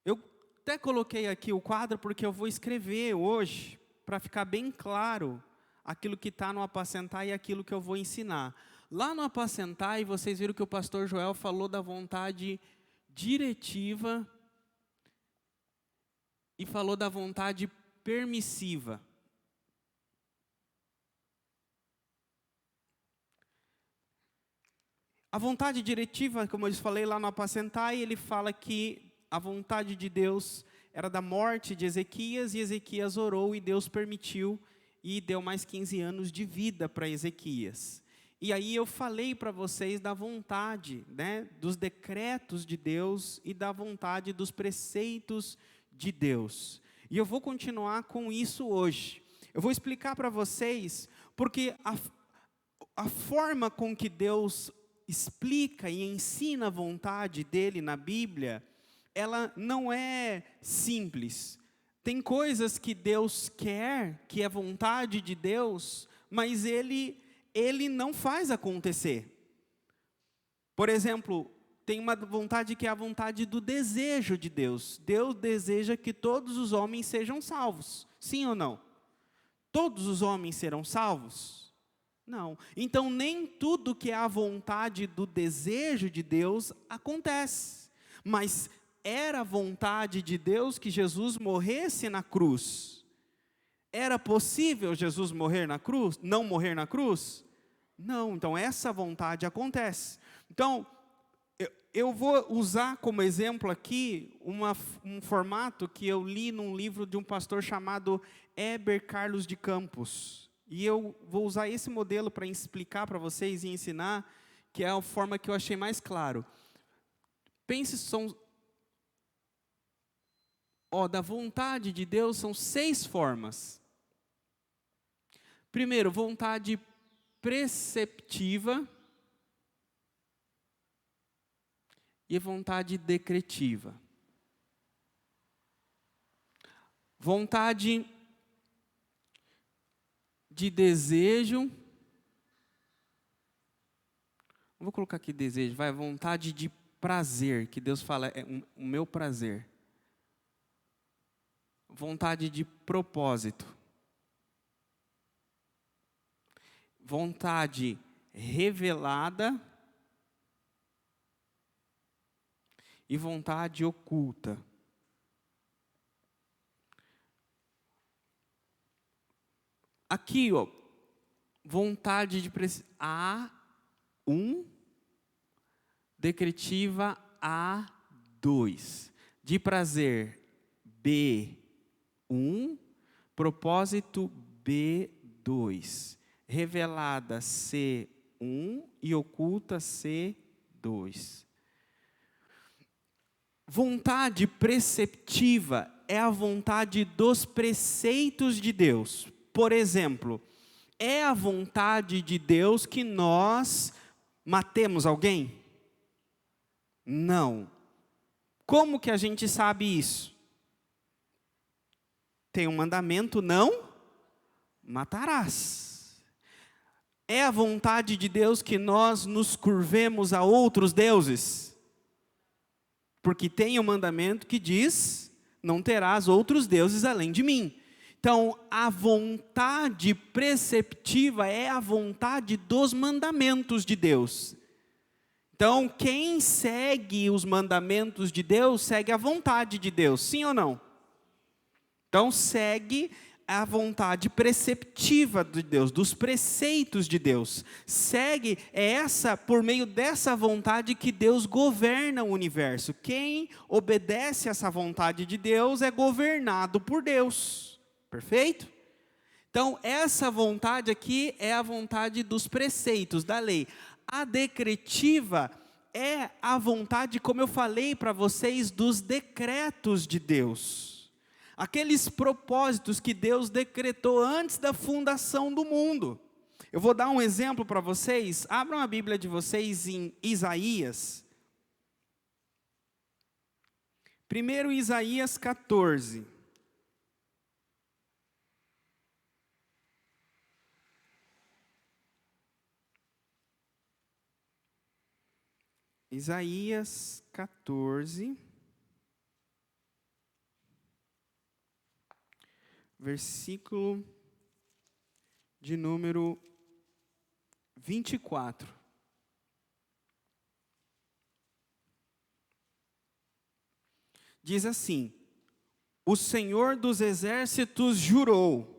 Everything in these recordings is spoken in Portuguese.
Eu até coloquei aqui o quadro porque eu vou escrever hoje, para ficar bem claro aquilo que está no apacentar e aquilo que eu vou ensinar. Lá no apacentar, e vocês viram que o pastor Joel falou da vontade diretiva e falou da vontade permissiva. A vontade diretiva, como eu falei lá no apacentar, ele fala que a vontade de Deus era da morte de Ezequias, e Ezequias orou e Deus permitiu, e deu mais 15 anos de vida para Ezequias. E aí eu falei para vocês da vontade, né, dos decretos de Deus e da vontade dos preceitos de Deus. E eu vou continuar com isso hoje. Eu vou explicar para vocês, porque a forma com que Deus explica e ensina a vontade dele na Bíblia, ela não é simples. Tem coisas que Deus quer, que é vontade de Deus, mas ele não faz acontecer. Por exemplo, tem uma vontade que é a vontade do desejo de Deus. Deus deseja que todos os homens sejam salvos. Sim ou não? Todos os homens serão salvos? Não. Então, nem tudo que é a vontade do desejo de Deus acontece. Mas era a vontade de Deus que Jesus morresse na cruz. Era possível Jesus morrer na cruz? Não morrer na cruz? Não. Então, essa vontade acontece. Então, eu vou usar como exemplo aqui um formato que eu li num livro de um pastor chamado Heber Carlos de Campos. E eu vou usar esse modelo para explicar para vocês e ensinar, que é a forma que eu achei mais claro. Pense, da vontade de Deus são 6 formas. Primeiro, vontade preceptiva e vontade decretiva. Vontade de desejo, não vou colocar aqui desejo, vontade de prazer, que Deus fala, é o meu prazer. Vontade de propósito. Vontade revelada e vontade oculta. Aqui, vontade de A1, decretiva A2, de prazer B1, propósito B2, revelada C1 e oculta C2. Vontade preceptiva é a vontade dos preceitos de Deus. Por exemplo, é a vontade de Deus que nós matemos alguém? Não. Como que a gente sabe isso? Tem um mandamento: não matarás. É a vontade de Deus que nós nos curvemos a outros deuses? Porque tem um mandamento que diz: não terás outros deuses além de mim. Então, a vontade preceptiva é a vontade dos mandamentos de Deus. Então, quem segue os mandamentos de Deus, segue a vontade de Deus, sim ou não? Então, segue a vontade preceptiva de Deus, dos preceitos de Deus. Segue, por meio dessa vontade que Deus governa o universo. Quem obedece a essa vontade de Deus é governado por Deus. Perfeito? Então, essa vontade aqui é a vontade dos preceitos, da lei. A decretiva é a vontade, como eu falei para vocês, dos decretos de Deus. Aqueles propósitos que Deus decretou antes da fundação do mundo. Eu vou dar um exemplo para vocês. Abram a Bíblia de vocês em Isaías. Primeiro Isaías 14. Isaías 14. versículo de número 24. Diz assim: o Senhor dos exércitos jurou: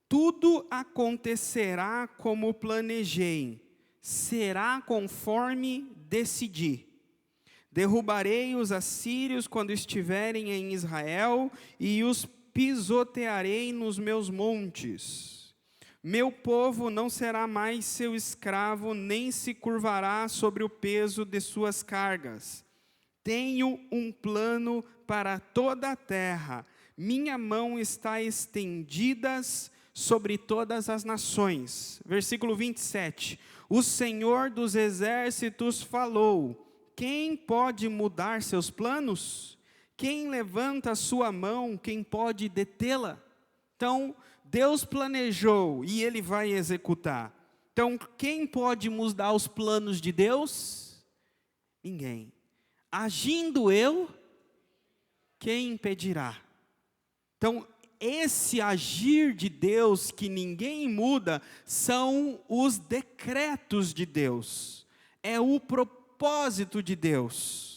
tudo acontecerá como planejei, será conforme decidi. Derrubarei os assírios quando estiverem em Israel e os pisotearei nos meus montes. Meu povo não será mais seu escravo, nem se curvará sobre o peso de suas cargas. Tenho um plano para toda a terra. Minha mão está estendida sobre todas as nações. Versículo 27. O Senhor dos exércitos falou: quem pode mudar seus planos? Quem levanta a sua mão, quem pode detê-la? Então, Deus planejou e Ele vai executar. Então, quem pode mudar os planos de Deus? Ninguém. Agindo eu, quem impedirá? Então, esse agir de Deus que ninguém muda, são os decretos de Deus. É o propósito de Deus.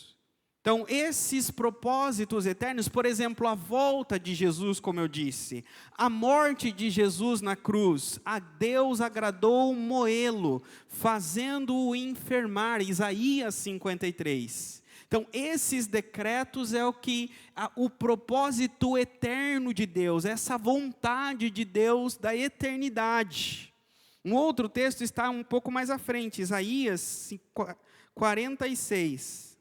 Então, esses propósitos eternos, por exemplo, a volta de Jesus, como eu disse, a morte de Jesus na cruz, a Deus agradou moê-lo, fazendo-o enfermar, Isaías 53. Então, esses decretos é o propósito eterno de Deus, essa vontade de Deus da eternidade. Um outro texto está um pouco mais à frente, Isaías 46.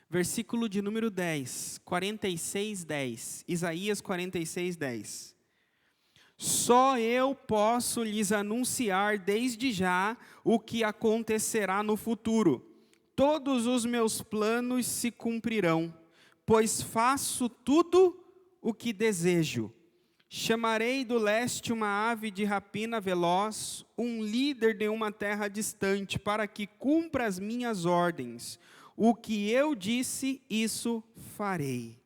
Versículo de número 10, 46, 10. Isaías 46, 10. Só eu posso lhes anunciar desde já o que acontecerá no futuro. Todos os meus planos se cumprirão, pois faço tudo o que desejo. Chamarei do leste uma ave de rapina veloz, um líder de uma terra distante, para que cumpra as minhas ordens. O que eu disse, isso farei.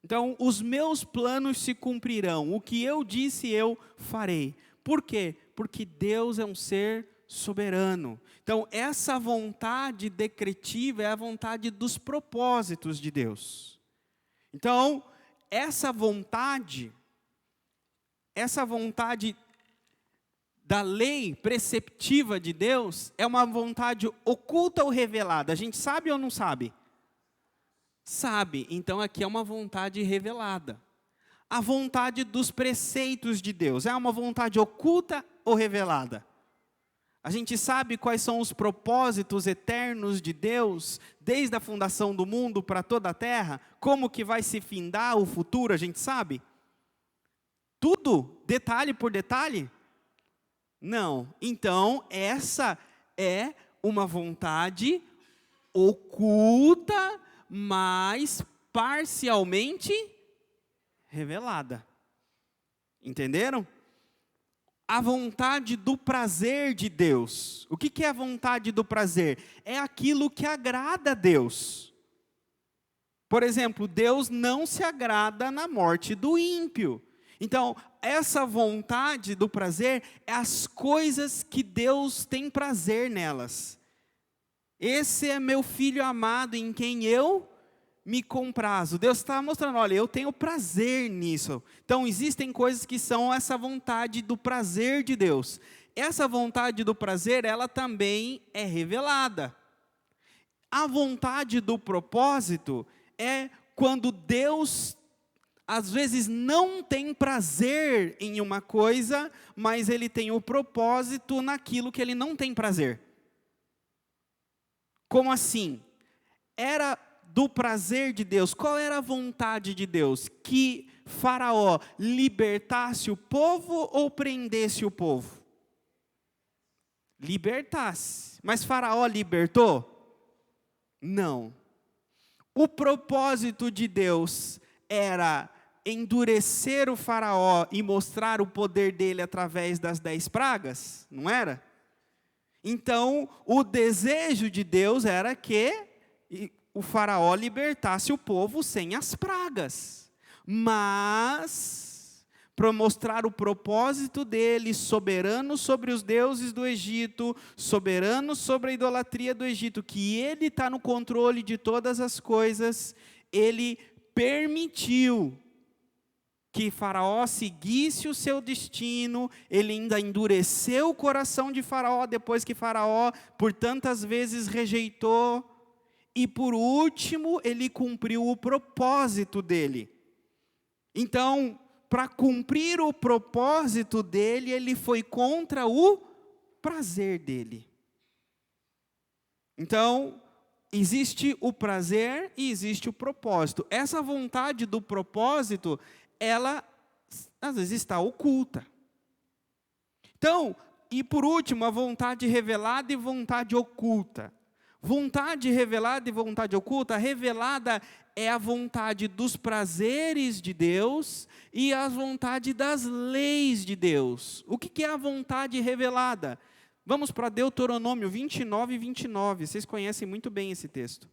Então, os meus planos se cumprirão. O que eu disse, eu farei. Por quê? Porque Deus é um ser soberano. Então, essa vontade decretiva é a vontade dos propósitos de Deus. Então, essa vontade da lei preceptiva de Deus é uma vontade oculta ou revelada? A gente sabe ou não sabe? Sabe. Então aqui é uma vontade revelada. A vontade dos preceitos de Deus é uma vontade oculta ou revelada? A gente sabe quais são os propósitos eternos de Deus, desde a fundação do mundo para toda a terra? Como que vai se findar o futuro, a gente sabe? Tudo, detalhe por detalhe? Não. Então, essa é uma vontade oculta, mas parcialmente revelada. Entenderam? A vontade do prazer de Deus. O que é a vontade do prazer? É aquilo que agrada a Deus. Por exemplo, Deus não se agrada na morte do ímpio. Então, essa vontade do prazer é as coisas que Deus tem prazer nelas. Esse é meu filho amado em quem eu me comprazo. Deus está mostrando, olha, eu tenho prazer nisso. Então, existem coisas que são essa vontade do prazer de Deus. Essa vontade do prazer, ela também é revelada. A vontade do propósito é quando Deus às vezes não tem prazer em uma coisa, mas Ele tem o propósito naquilo que Ele não tem prazer. Como assim? Era do prazer de Deus. Qual era a vontade de Deus? Que Faraó libertasse o povo ou prendesse o povo? Libertasse. Mas Faraó libertou? Não. O propósito de Deus era endurecer o Faraó e mostrar o poder dele através das 10 pragas, não era? Então, o desejo de Deus era que o faraó libertasse o povo sem as pragas. Mas, para mostrar o propósito dele, soberano sobre os deuses do Egito, soberano sobre a idolatria do Egito, que ele está no controle de todas as coisas, ele permitiu que Faraó seguisse o seu destino. Ele ainda endureceu o coração de Faraó, depois que Faraó por tantas vezes rejeitou. E por último, ele cumpriu o propósito dele. Então, para cumprir o propósito dele, ele foi contra o prazer dele. Então, existe o prazer e existe o propósito. Essa vontade do propósito, ela às vezes está oculta. Então, e por último, a vontade revelada e vontade oculta. Vontade revelada e vontade oculta. A revelada é a vontade dos prazeres de Deus e a vontade das leis de Deus. O que é a vontade revelada? Vamos para Deuteronômio 29 e 29. Vocês conhecem muito bem esse texto.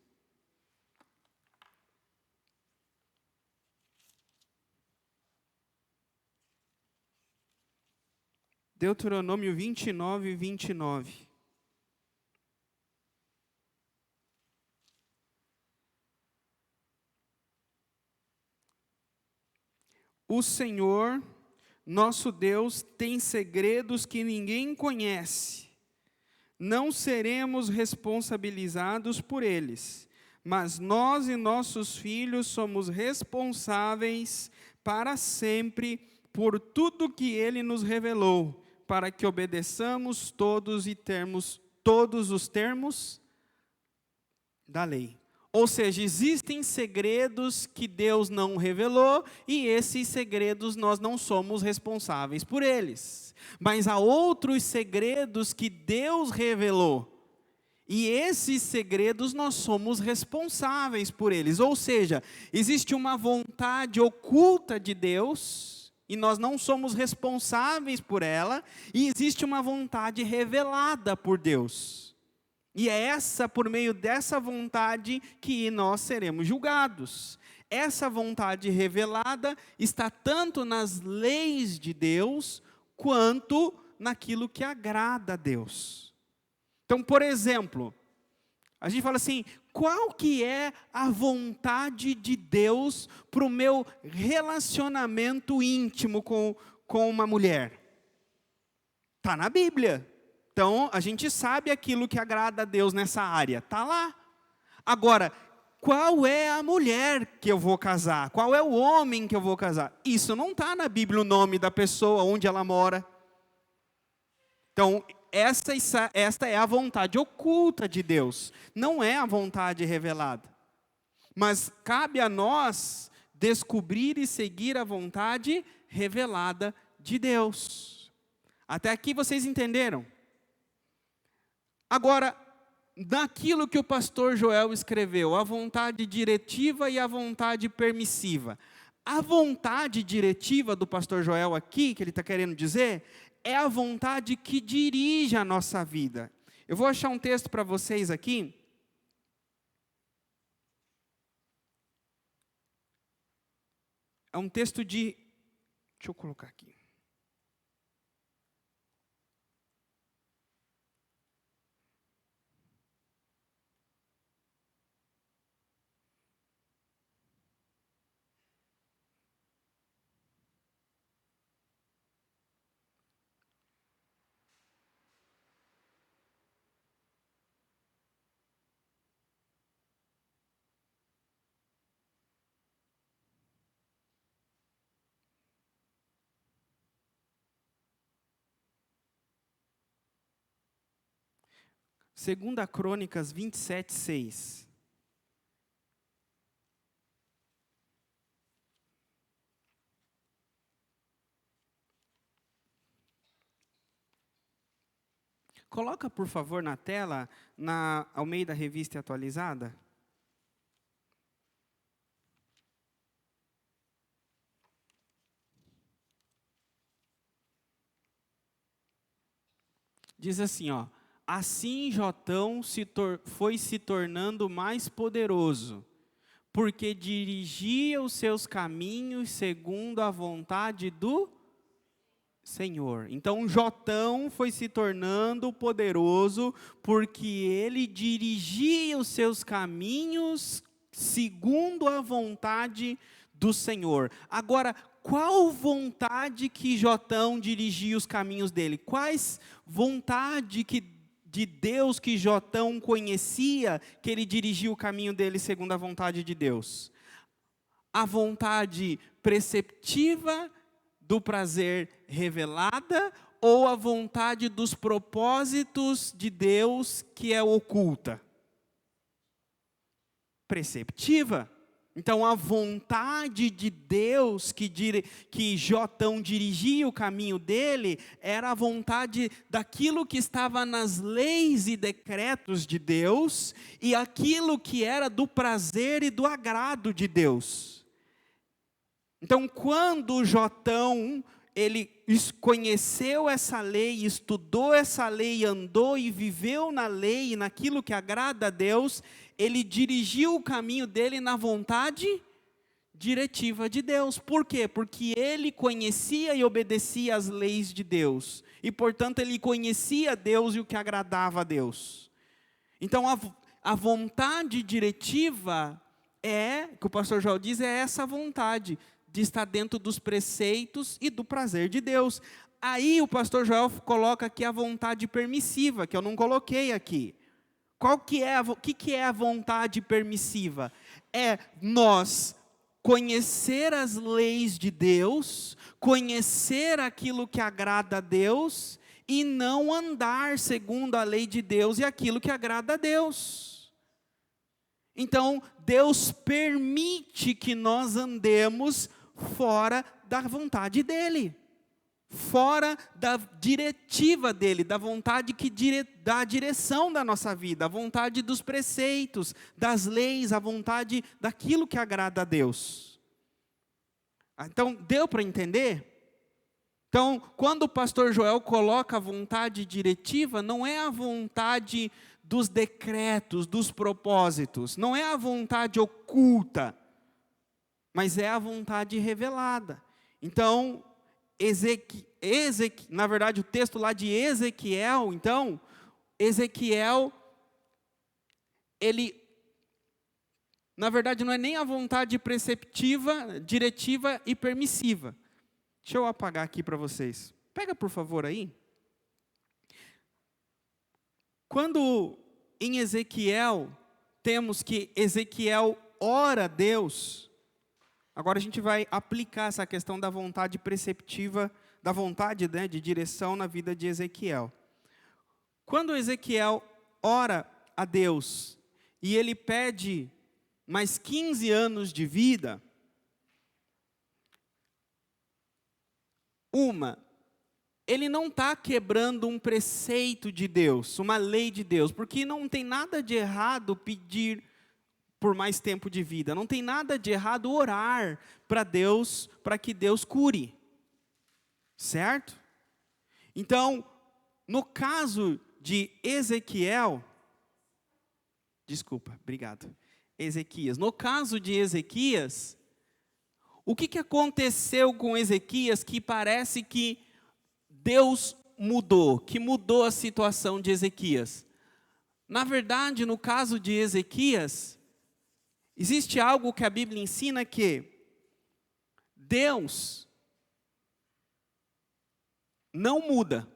Deuteronômio 29 e 29. O Senhor, nosso Deus, tem segredos que ninguém conhece. Não seremos responsabilizados por eles, mas nós e nossos filhos somos responsáveis para sempre por tudo que Ele nos revelou, para que obedeçamos todos e termos todos os termos da lei. Ou seja, existem segredos que Deus não revelou e esses segredos nós não somos responsáveis por eles. Mas há outros segredos que Deus revelou e esses segredos nós somos responsáveis por eles. Ou seja, existe uma vontade oculta de Deus e nós não somos responsáveis por ela, e existe uma vontade revelada por Deus. E é por meio dessa vontade que nós seremos julgados. Essa vontade revelada está tanto nas leis de Deus, quanto naquilo que agrada a Deus. Então, por exemplo, a gente fala assim, qual que é a vontade de Deus para o meu relacionamento íntimo com uma mulher? Está na Bíblia. Então, a gente sabe aquilo que agrada a Deus nessa área. Está lá. Agora, qual é a mulher que eu vou casar? Qual é o homem que eu vou casar? Isso não está na Bíblia, o nome da pessoa, onde ela mora. Então, esta é a vontade oculta de Deus. Não é a vontade revelada. Mas cabe a nós descobrir e seguir a vontade revelada de Deus. Até aqui vocês entenderam? Agora, naquilo que o pastor Joel escreveu, a vontade diretiva e a vontade permissiva. A vontade diretiva do pastor Joel aqui, que ele está querendo dizer, é a vontade que dirige a nossa vida. Eu vou achar um texto para vocês aqui. É um texto de... Deixa eu colocar aqui. Segunda Crônicas 27, 6. Coloca, por favor, na tela, na Almeida Revista Atualizada. Diz assim, ó: Assim Jotão foi se tornando mais poderoso, porque dirigia os seus caminhos segundo a vontade do Senhor. Então Jotão foi se tornando poderoso, porque ele dirigia os seus caminhos segundo a vontade do Senhor. Agora, qual vontade que Jotão dirigia os caminhos dele? Quais vontade de Deus que Jotão conhecia, que ele dirigia o caminho dele segundo a vontade de Deus? A vontade preceptiva do prazer revelada, ou a vontade dos propósitos de Deus que é oculta? Preceptiva. Então a vontade de Deus que Jotão dirigia o caminho dele, era a vontade daquilo que estava nas leis e decretos de Deus, e aquilo que era do prazer e do agrado de Deus. Então quando Jotão, ele conheceu essa lei, estudou essa lei, andou e viveu na lei, e naquilo que agrada a Deus, ele dirigiu o caminho dele na vontade diretiva de Deus. Por quê? Porque ele conhecia e obedecia às leis de Deus. E, portanto, ele conhecia Deus e o que agradava a Deus. Então, a vontade diretiva que o pastor Joel diz, é essa vontade de estar dentro dos preceitos e do prazer de Deus. Aí o pastor Joel coloca aqui a vontade permissiva, que eu não coloquei aqui. O que é a vontade permissiva? É nós conhecer as leis de Deus, conhecer aquilo que agrada a Deus, e não andar segundo a lei de Deus e aquilo que agrada a Deus. Então, Deus permite que nós andemos fora da vontade dEle, fora da diretiva dEle, da vontade da direção da nossa vida, a vontade dos preceitos, das leis, a vontade daquilo que agrada a Deus. Então, deu para entender? Então, quando o pastor Joel coloca a vontade diretiva, não é a vontade dos decretos, dos propósitos, não é a vontade oculta, mas é a vontade revelada. Então, na verdade, o texto lá de Ezequiel, então, Ezequiel, na verdade, não é nem a vontade preceptiva, diretiva e permissiva. Deixa eu apagar aqui para vocês. Pega, por favor, aí. Quando em Ezequiel, temos que Ezequiel ora a Deus, agora a gente vai aplicar essa questão da vontade preceptiva, da vontade, né, de direção na vida de Ezequiel. Quando Ezequiel ora a Deus e ele pede mais 15 anos de vida, ele não está quebrando um preceito de Deus, uma lei de Deus, porque não tem nada de errado pedir por mais tempo de vida, não tem nada de errado orar para Deus, para que Deus cure, certo? Então, no caso de Ezequias, no caso de Ezequias, o que aconteceu com Ezequias que parece que Deus mudou, que mudou a situação de Ezequias? Na verdade, no caso de Ezequias, existe algo que a Bíblia ensina que Deus não muda.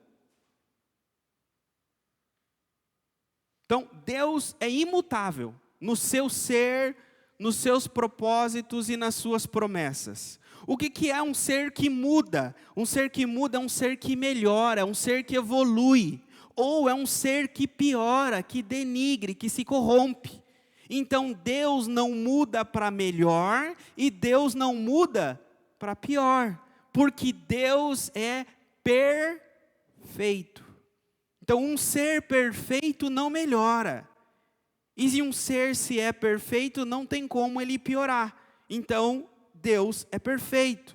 Então, Deus é imutável no seu ser, nos seus propósitos e nas suas promessas. O que é um ser que muda? Um ser que muda é um ser que melhora, é um ser que evolui. Ou é um ser que piora, que denigre, que se corrompe. Então Deus não muda para melhor e Deus não muda para pior. Porque Deus é perfeito. Então um ser perfeito não melhora. E se um ser se é perfeito, não tem como ele piorar. Então, Deus é perfeito.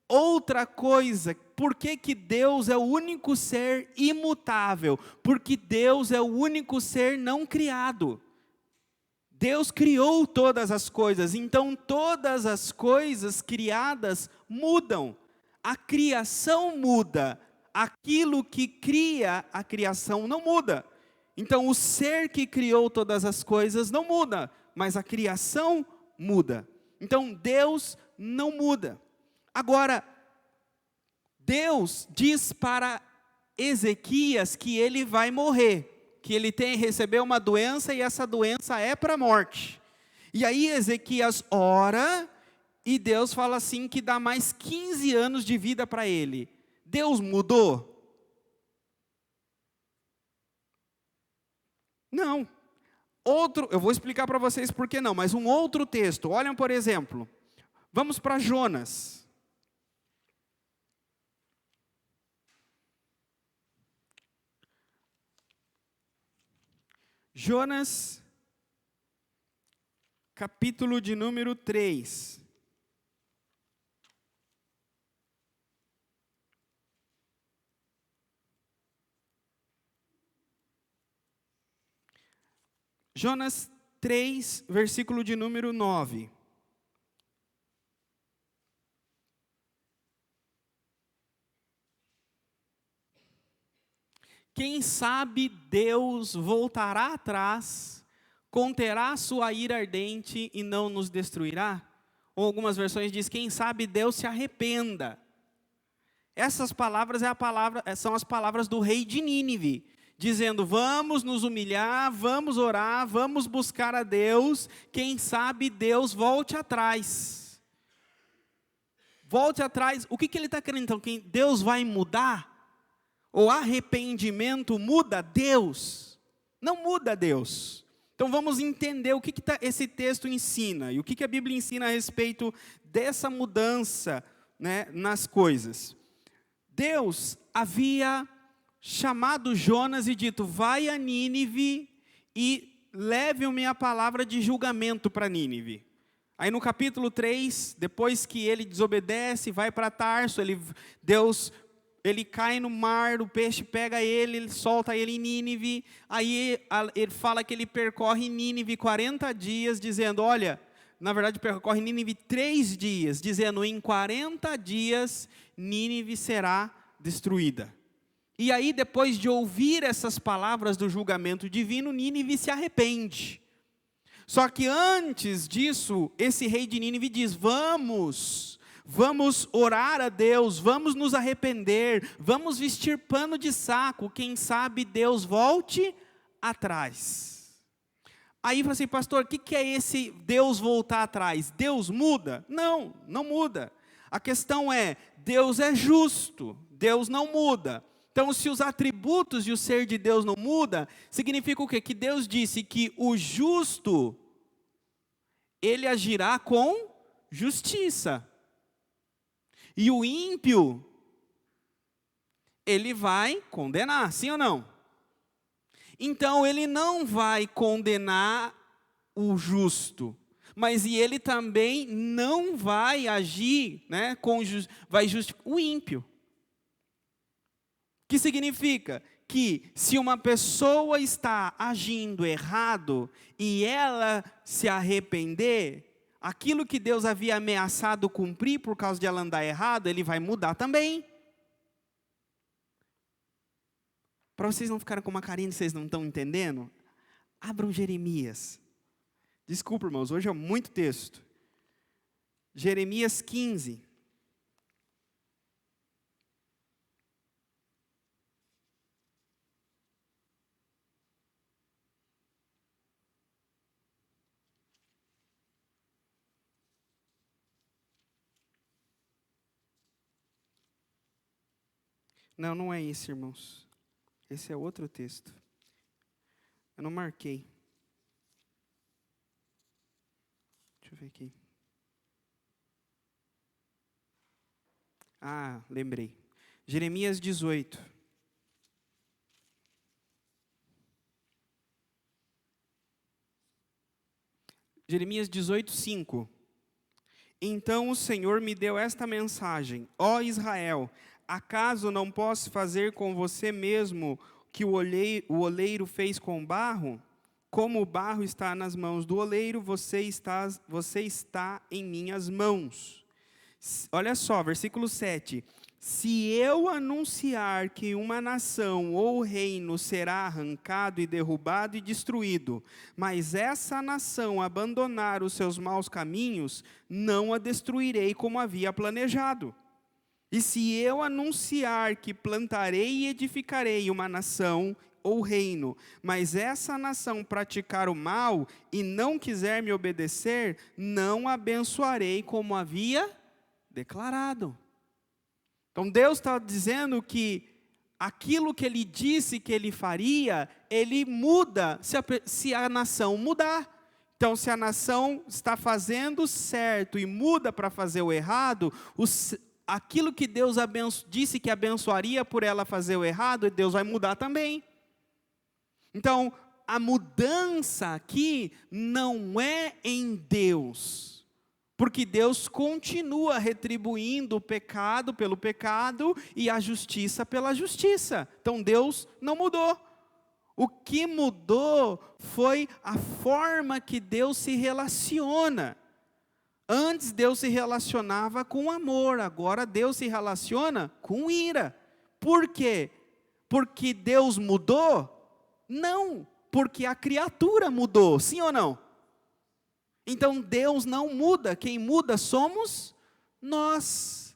Outra coisa por que que Deus é o único ser imutável? Porque Deus é o único ser não criado. Deus criou todas as coisas, então todas as coisas criadas mudam. A criação muda, aquilo que cria a criação não muda. Então o ser que criou todas as coisas não muda, mas a criação muda. Então Deus não muda. Agora, Deus diz para Ezequias que ele vai morrer, que ele recebeu uma doença e essa doença é para a morte. E aí Ezequias ora e Deus fala assim que dá mais 15 anos de vida para ele. Deus mudou? Não. Eu vou explicar para vocês por que não, mas um outro texto. Olhem, por exemplo, vamos para Jonas. Jonas, capítulo de número 3. Jonas 3, versículo de número 9. Quem sabe Deus voltará atrás, conterá sua ira ardente e não nos destruirá? Ou algumas versões diz, quem sabe Deus se arrependa. Essas palavras são as palavras do rei de Nínive, dizendo, vamos nos humilhar, vamos orar, vamos buscar a Deus, quem sabe Deus volte atrás. Volte atrás, o que ele está querendo então? Que Deus vai mudar? O arrependimento muda Deus? Não muda Deus. Então vamos entender o que esse texto ensina, e o que a Bíblia ensina a respeito dessa mudança, né, nas coisas. Deus havia chamado Jonas e dito, vai a Nínive e leve-me a palavra de julgamento para Nínive. Aí no capítulo 3, depois que ele desobedece, vai para Tarso, ele cai no mar, o peixe pega ele solta ele em Nínive, aí ele fala que ele percorre Nínive 40 dias, dizendo, olha, na verdade percorre Nínive 3 dias, dizendo, em 40 dias Nínive será destruída. E aí depois de ouvir essas palavras do julgamento divino, Nínive se arrepende. Só que antes disso, esse rei de Nínive diz, vamos orar a Deus, vamos nos arrepender, vamos vestir pano de saco, quem sabe Deus volte atrás. Aí fala assim, pastor, o que é esse Deus voltar atrás? Deus muda? Não, não muda. A questão é, Deus é justo, Deus não muda. Então, se os atributos e o ser de Deus não muda, significa o quê? Que Deus disse que o justo, ele agirá com justiça. E o ímpio, ele vai condenar, sim ou não? Então, ele não vai condenar o justo, mas ele também não vai agir, né, vai justificar o ímpio. Que significa que se uma pessoa está agindo errado e ela se arrepender, aquilo que Deus havia ameaçado cumprir por causa de ela andar errado, ele vai mudar também. Para vocês não ficarem com uma carinha que vocês não estão entendendo, abram Jeremias. Desculpa, irmãos, hoje é muito texto. Jeremias 15. Não, não é esse, irmãos. Esse é outro texto. Eu não marquei. Deixa eu ver aqui. Ah, lembrei. Jeremias 18. Jeremias 18, 5. Então o Senhor me deu esta mensagem: ó Israel, acaso não posso fazer com você mesmo que o oleiro fez com o barro? Como o barro está nas mãos do oleiro, você está em minhas mãos. Olha só, versículo 7. Se eu anunciar que uma nação ou reino será arrancado e derrubado e destruído, mas essa nação abandonar os seus maus caminhos, não a destruirei como havia planejado. E se eu anunciar que plantarei e edificarei uma nação ou reino, mas essa nação praticar o mal e não quiser me obedecer, não a abençoarei como havia declarado. Então Deus está dizendo que aquilo que Ele disse que Ele faria, Ele muda se a nação mudar. Então se a nação está fazendo certo e muda para fazer o errado, aquilo que Deus disse que abençoaria por ela fazer o errado, Deus vai mudar também. Então a mudança aqui não é em Deus. Porque Deus continua retribuindo o pecado pelo pecado e a justiça pela justiça. Então Deus não mudou. O que mudou foi a forma que Deus se relaciona. Antes Deus se relacionava com amor, agora Deus se relaciona com ira. Por quê? Porque Deus mudou? Não, porque a criatura mudou, sim ou não? Então Deus não muda, quem muda somos nós.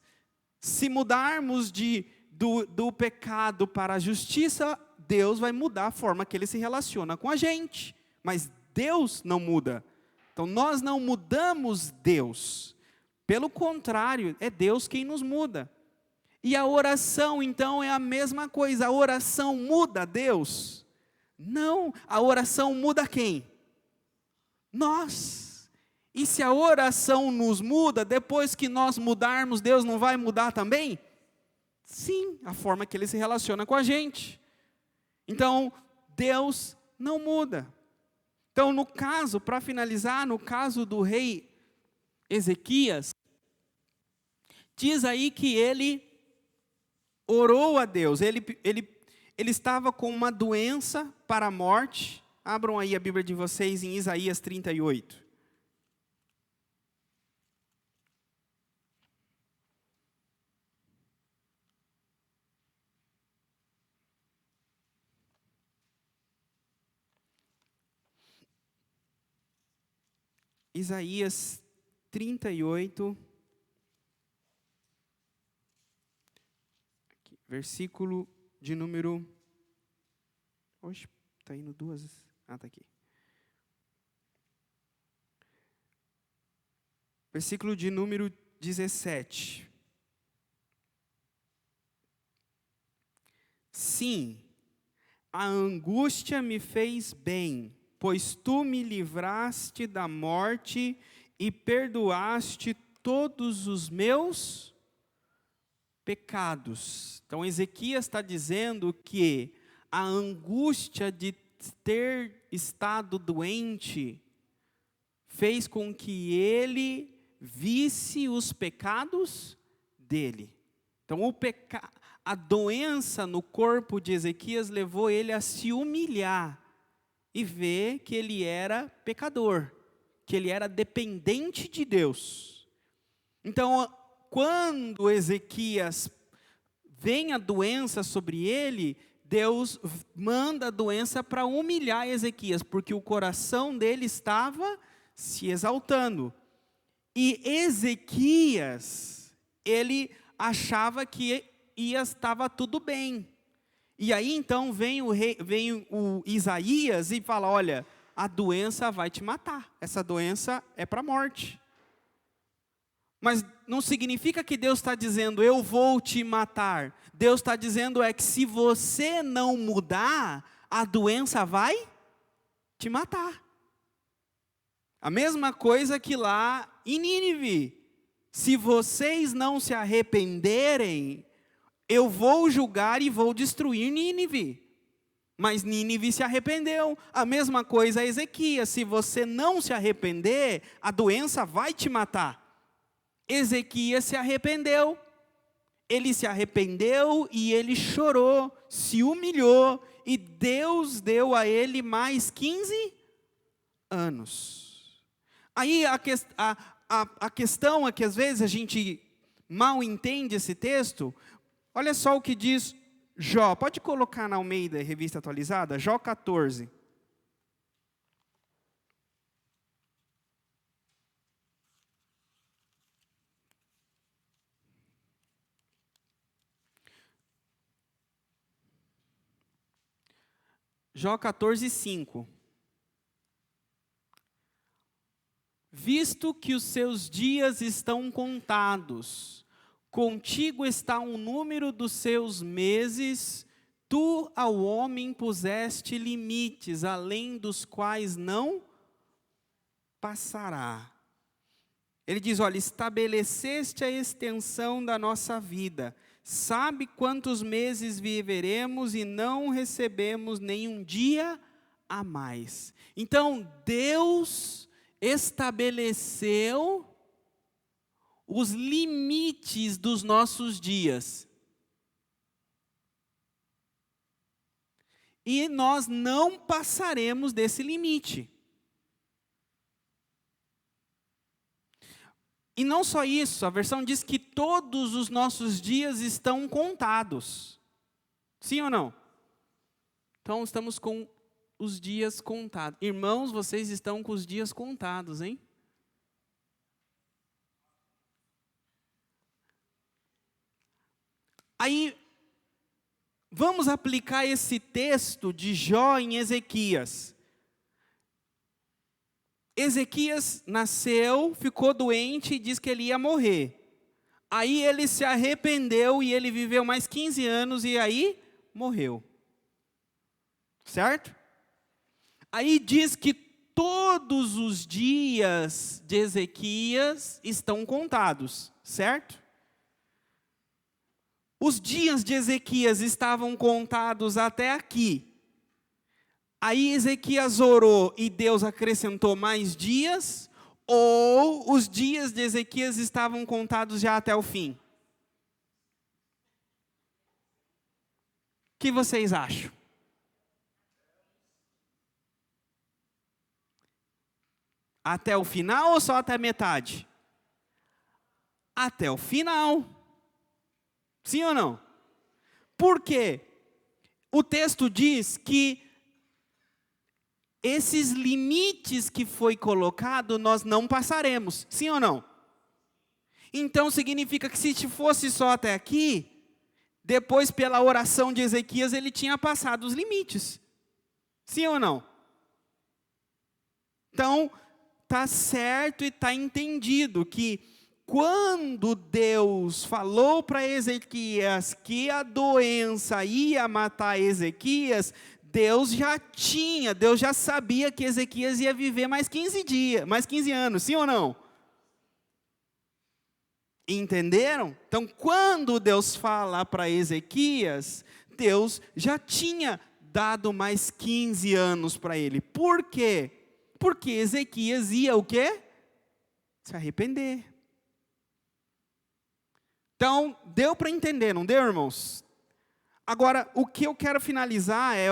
Se mudarmos do pecado para a justiça, Deus vai mudar a forma que Ele se relaciona com a gente. Mas Deus não muda. Então nós não mudamos Deus. Pelo contrário, é Deus quem nos muda. E a oração então é a mesma coisa. A oração muda Deus? Não, a oração muda quem? Nós. E se a oração nos muda, depois que nós mudarmos, Deus não vai mudar também? Sim, a forma que Ele se relaciona com a gente. Então, Deus não muda. Então, no caso, para finalizar, no caso do rei Ezequias, diz aí que ele orou a Deus, ele estava com uma doença para a morte. Abram aí a Bíblia de vocês em Isaías 38. Isaías 38, versículo de número... Oxe, está indo duas... está aqui. Versículo de número 17. Sim, a angústia me fez bem, pois tu me livraste da morte e perdoaste todos os meus pecados. Então Ezequias está dizendo que a angústia de ter estado doente fez com que ele visse os pecados dele. Então a doença no corpo de Ezequias levou ele a se humilhar e ver que ele era pecador, que ele era dependente de Deus. Então, quando Ezequias vem a doença sobre ele, Deus manda a doença para humilhar Ezequias, porque o coração dele estava se exaltando. E Ezequias, ele achava que estava tudo bem. E aí então vem o Isaías e fala, olha, a doença vai te matar, essa doença é para a morte. Mas não significa que Deus está dizendo, eu vou te matar. Deus está dizendo que se você não mudar, a doença vai te matar. A mesma coisa que lá em Nínive. Se vocês não se arrependerem, eu vou julgar e vou destruir Nínive. Mas Nínive se arrependeu. A mesma coisa a Ezequias. Se você não se arrepender, a doença vai te matar. Ezequias se arrependeu. ele se arrependeu e ele chorou, se humilhou, e Deus deu a ele mais 15 anos. Aí a questão é que às vezes a gente mal entende esse texto. Olha só o que diz Jó. Pode colocar na Almeida, Revista Atualizada, Jó 14. Jó 14, 5. Visto que os seus dias estão contados, contigo está o número dos seus meses, tu ao homem puseste limites, além dos quais não passará. Ele diz, olha, estabeleceste a extensão da nossa vida, sabe quantos meses viveremos e não recebemos nenhum dia a mais. Então, Deus estabeleceu os limites dos nossos dias. E nós não passaremos desse limite. E não só isso, a versão diz que todos os nossos dias estão contados. Sim ou não? Então estamos com os dias contados. Irmãos, vocês estão com os dias contados, hein? Aí, vamos aplicar esse texto de Jó em Ezequias. Ezequias nasceu, ficou doente e disse que ele ia morrer. Aí ele se arrependeu e ele viveu mais 15 anos e aí morreu. Certo? Aí diz que todos os dias de Ezequias estão contados, certo? Os dias de Ezequias estavam contados até aqui. Aí Ezequias orou e Deus acrescentou mais dias, ou os dias de Ezequias estavam contados já até o fim? O que vocês acham? Até o final ou só até a metade? Até o final. Sim ou não? Por quê? O texto diz que esses limites que foi colocado, nós não passaremos. Sim ou não? Então significa que se fosse só até aqui, depois pela oração de Ezequias, ele tinha passado os limites. Sim ou não? Então, está certo e está entendido que quando Deus falou para Ezequias que a doença ia matar Ezequias, Deus já sabia que Ezequias ia viver mais 15 anos, sim ou não? Entenderam? Então, quando Deus fala para Ezequias, Deus já tinha dado mais 15 anos para ele. Por quê? Porque Ezequias ia o quê? Se arrepender. Então, deu para entender, não deu, irmãos? Agora, o que eu quero finalizar é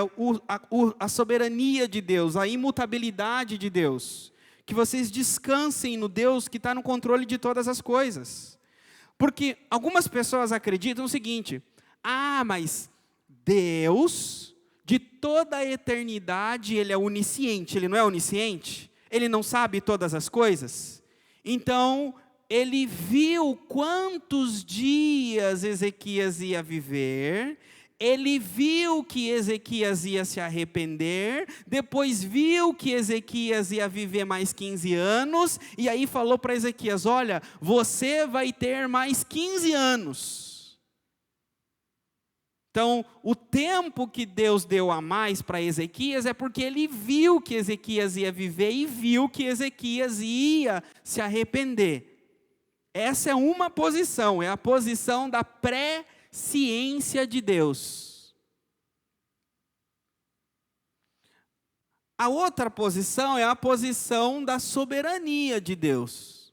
a soberania de Deus, a imutabilidade de Deus. Que vocês descansem no Deus que está no controle de todas as coisas. Porque algumas pessoas acreditam o seguinte: mas Deus, de toda a eternidade, Ele é onisciente. Ele não é onisciente? Ele não sabe todas as coisas? Então, Ele viu quantos dias Ezequias ia viver, ele viu que Ezequias ia se arrepender, depois viu que Ezequias ia viver mais 15 anos, e aí falou para Ezequias, olha, você vai ter mais 15 anos. Então, o tempo que Deus deu a mais para Ezequias é porque ele viu que Ezequias ia viver e viu que Ezequias ia se arrepender. Essa é uma posição, é a posição da presciência de Deus. A outra posição é a posição da soberania de Deus.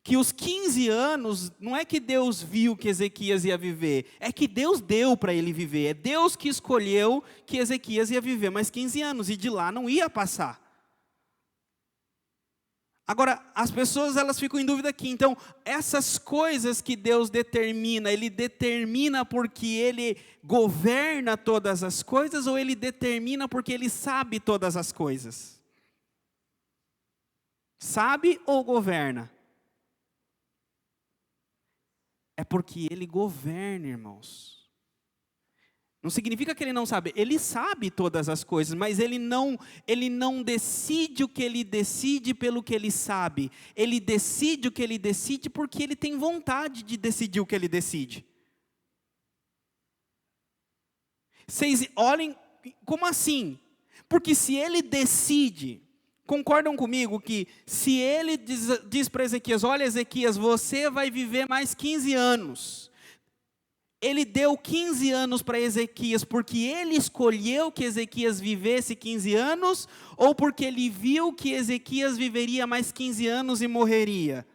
que os 15 anos, não é que Deus viu que Ezequias ia viver, é que Deus deu para ele viver. É Deus que escolheu que Ezequias ia viver mais 15 anos, e de lá não ia passar. Agora, as pessoas elas ficam em dúvida aqui. Então, essas coisas que Deus determina, Ele determina porque Ele governa todas as coisas, ou Ele determina porque Ele sabe todas as coisas? Sabe ou governa? É porque Ele governa, irmãos. Não significa que Ele não sabe. Ele sabe todas as coisas, mas Ele não decide o que Ele decide pelo que Ele sabe. Ele decide o que Ele decide porque Ele tem vontade de decidir o que Ele decide. Vocês olhem, como assim? Porque se Ele decide, concordam comigo que se Ele diz para Ezequias, olha Ezequias, você vai viver mais 15 anos. Ele deu 15 anos para Ezequias porque Ele escolheu que Ezequias vivesse 15 anos, ou porque Ele viu que Ezequias viveria mais 15 anos e morreria?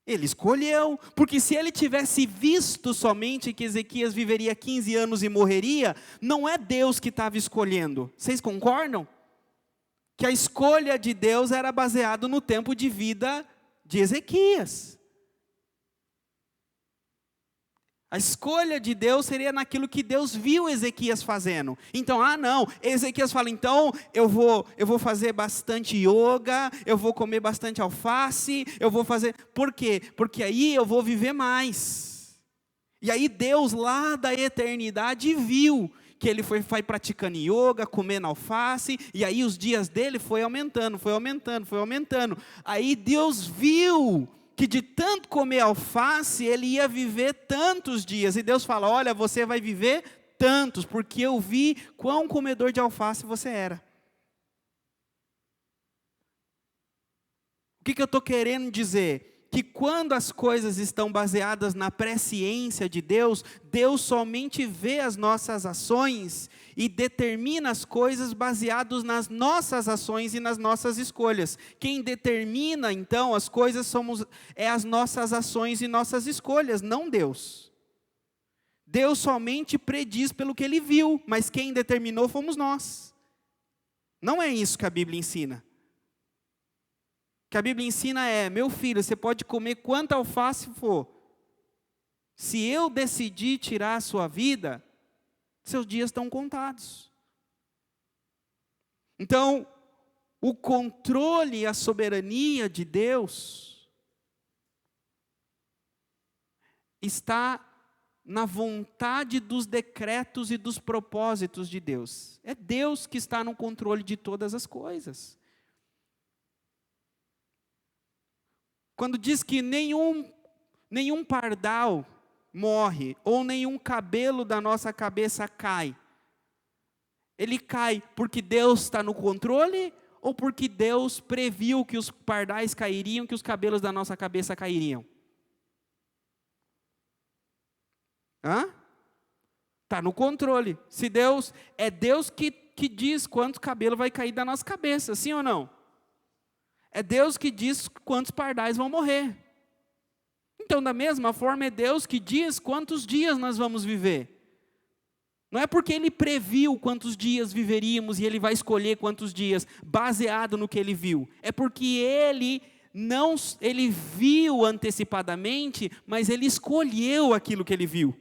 Ele escolheu, porque se Ele tivesse visto somente que Ezequias viveria 15 anos e morreria, não é Deus que estava escolhendo. Vocês concordam? Que a escolha de Deus era baseada no tempo de vida de Ezequias. A escolha de Deus seria naquilo que Deus viu Ezequias fazendo. Então, não, Ezequias fala, então eu vou fazer bastante yoga, eu vou comer bastante alface, eu vou fazer... Por quê? Porque aí eu vou viver mais. E aí Deus lá da eternidade viu que ele foi praticando yoga, comendo alface, e aí os dias dele foi aumentando. Aí Deus viu que de tanto comer alface, ele ia viver tantos dias. E Deus fala, olha, você vai viver tantos, porque eu vi quão comedor de alface você era. O que eu estou querendo dizer? Que quando as coisas estão baseadas na presciência de Deus, Deus somente vê as nossas ações e determina as coisas baseados nas nossas ações e nas nossas escolhas. Quem determina, então, as coisas é as nossas ações e nossas escolhas, não Deus. Deus somente prediz pelo que Ele viu, mas quem determinou fomos nós. Não é isso que a Bíblia ensina. O que a Bíblia ensina é, meu filho, você pode comer quanta alface for. Se eu decidir tirar a sua vida, seus dias estão contados. Então, o controle e a soberania de Deus está na vontade dos decretos e dos propósitos de Deus. É Deus que está no controle de todas as coisas. Quando diz que nenhum pardal morre, ou nenhum cabelo da nossa cabeça cai, ele cai porque Deus está no controle, ou porque Deus previu que os pardais cairiam, que os cabelos da nossa cabeça cairiam? Está no controle. Se Deus, é Deus que diz quanto cabelo vai cair da nossa cabeça, sim ou não? É Deus que diz quantos pardais vão morrer. Então, da mesma forma, é Deus que diz quantos dias nós vamos viver. Não é porque Ele previu quantos dias viveríamos e Ele vai escolher quantos dias, baseado no que Ele viu. É porque Ele viu antecipadamente, mas Ele escolheu aquilo que Ele viu.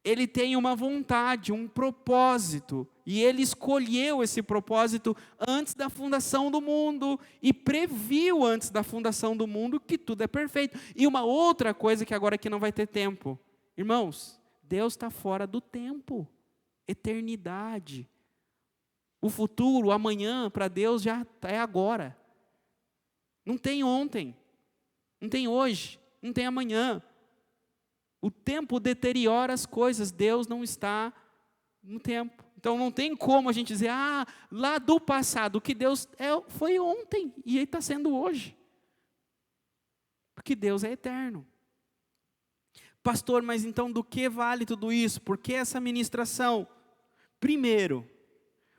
Ele tem uma vontade, um propósito, e Ele escolheu esse propósito antes da fundação do mundo, e previu antes da fundação do mundo que tudo é perfeito. E uma outra coisa que agora aqui não vai ter tempo, irmãos, Deus está fora do tempo, eternidade. O futuro, o amanhã, para Deus já é agora. Não tem ontem, não tem hoje, não tem amanhã. O tempo deteriora as coisas, Deus não está no tempo. Então não tem como a gente dizer, lá do passado, o que Deus foi ontem e está sendo hoje. Porque Deus é eterno. Pastor, mas então do que vale tudo isso? Por que essa ministração? Primeiro,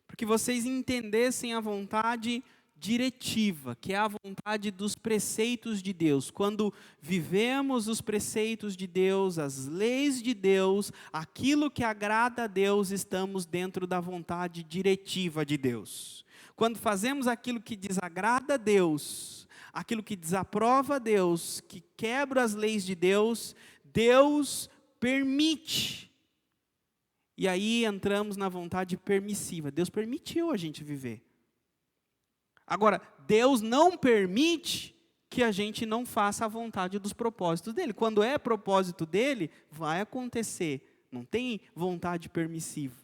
porque vocês entendessem a vontade diretiva, que é a vontade dos preceitos de Deus. Quando vivemos os preceitos de Deus, as leis de Deus, aquilo que agrada a Deus, estamos dentro da vontade diretiva de Deus. Quando fazemos aquilo que desagrada a Deus, aquilo que desaprova a Deus, que quebra as leis de Deus, Deus permite. E aí entramos na vontade permissiva. Deus permitiu a gente viver. Agora, Deus não permite que a gente não faça a vontade dos propósitos dele. Quando é propósito dele, vai acontecer. Não tem vontade permissiva.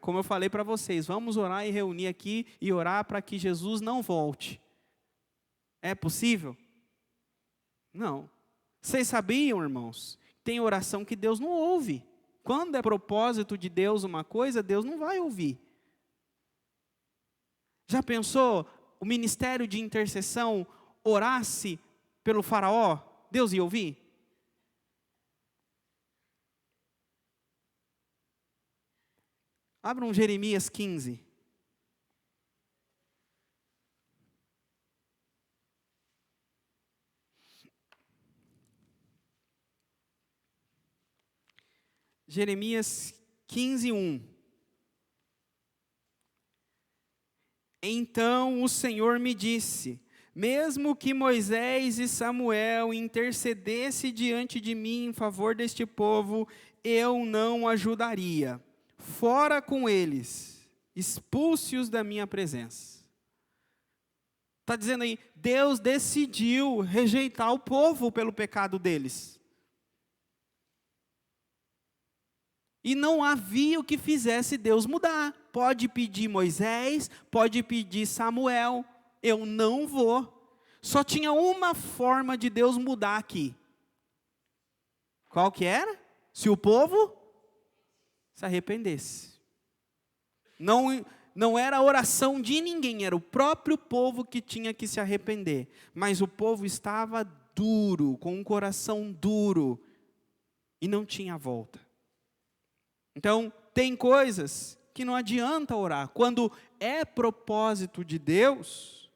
Como eu falei para vocês, vamos orar e reunir aqui e orar para que Jesus não volte. É possível? Não. Vocês sabiam, irmãos, tem oração que Deus não ouve. Quando é propósito de Deus uma coisa, Deus não vai ouvir. Já pensou o ministério de intercessão orasse pelo faraó? Deus ia ouvir? Abram Jeremias 15. Jeremias 15, 1. Então o Senhor me disse: mesmo que Moisés e Samuel intercedessem diante de mim em favor deste povo, eu não ajudaria. Fora com eles, expulse-os da minha presença. Está dizendo aí, Deus decidiu rejeitar o povo pelo pecado deles. E não havia o que fizesse Deus mudar. Pode pedir Moisés, pode pedir Samuel, eu não vou. Só tinha uma forma de Deus mudar aqui. Qual que era? Se o povo se arrependesse. Não era a oração de ninguém, era o próprio povo que tinha que se arrepender. Mas o povo estava duro, com um coração duro, e não tinha volta. Então, tem coisas que não adianta orar. Quando é propósito de Deus,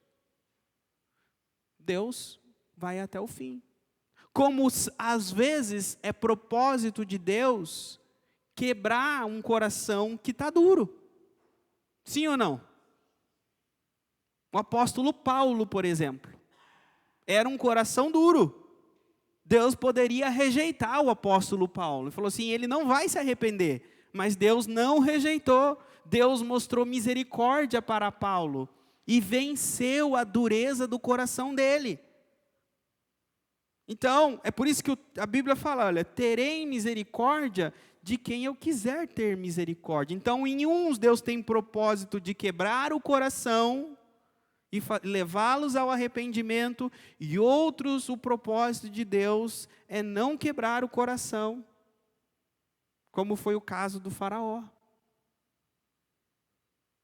Deus vai até o fim. Como às vezes é propósito de Deus quebrar um coração que está duro. Sim ou não? O apóstolo Paulo, por exemplo, era um coração duro. Deus poderia rejeitar o apóstolo Paulo. Ele falou assim, ele não vai se arrepender. Mas Deus não rejeitou. Deus mostrou misericórdia para Paulo. E venceu a dureza do coração dele. Então, é por isso que a Bíblia fala, olha, terei misericórdia de quem eu quiser ter misericórdia. Então, em uns, Deus tem propósito de quebrar o coração e levá-los ao arrependimento, e outros, o propósito de Deus é não quebrar o coração, como foi o caso do faraó.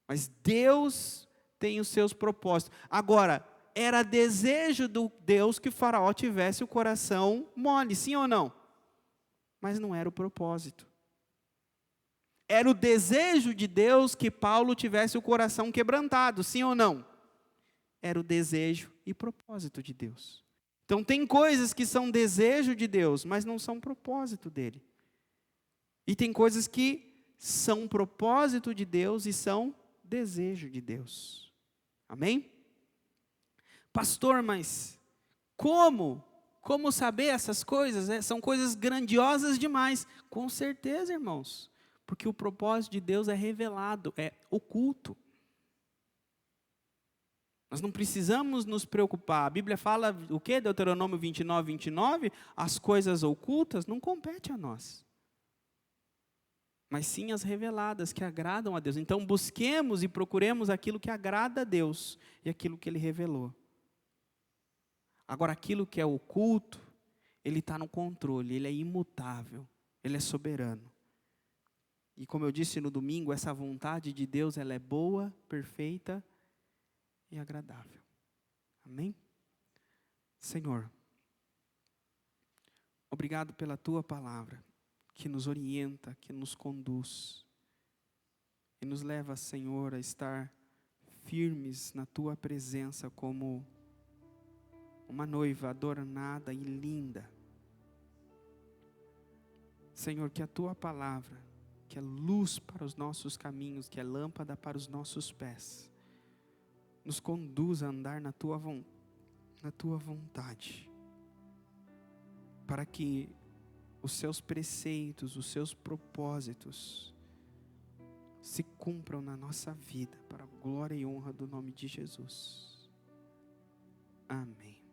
Mas Deus tem os seus propósitos. Agora, era desejo do Deus que o faraó tivesse o coração mole, sim ou não? Mas não era o propósito. Era o desejo de Deus que Paulo tivesse o coração quebrantado, sim ou não? Era o desejo e propósito de Deus. Então tem coisas que são desejo de Deus, mas não são propósito dele. E tem coisas que são propósito de Deus e são desejo de Deus. Amém? Pastor, mas como? Como saber essas coisas? São coisas grandiosas demais. Com certeza, irmãos. Porque o propósito de Deus é revelado, é oculto. Nós não precisamos nos preocupar. A Bíblia fala o quê? Deuteronômio 29, 29. As coisas ocultas não competem a nós. Mas sim as reveladas, que agradam a Deus. Então busquemos e procuremos aquilo que agrada a Deus e aquilo que Ele revelou. Agora, aquilo que é oculto, Ele está no controle, Ele é imutável, Ele é soberano. E como eu disse no domingo, essa vontade de Deus, ela é boa, perfeita e agradável. Amém? Senhor, obrigado pela Tua palavra, que nos orienta, que nos conduz, e nos leva, Senhor, a estar firmes na Tua presença como uma noiva adornada e linda. Senhor, que a Tua palavra, que é luz para os nossos caminhos, que é lâmpada para os nossos pés, nos conduza a andar na Tua vontade, para que os Seus preceitos, os Seus propósitos se cumpram na nossa vida, para a glória e honra do nome de Jesus. Amém.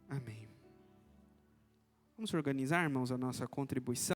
Amém. Vamos organizar, irmãos, a nossa contribuição.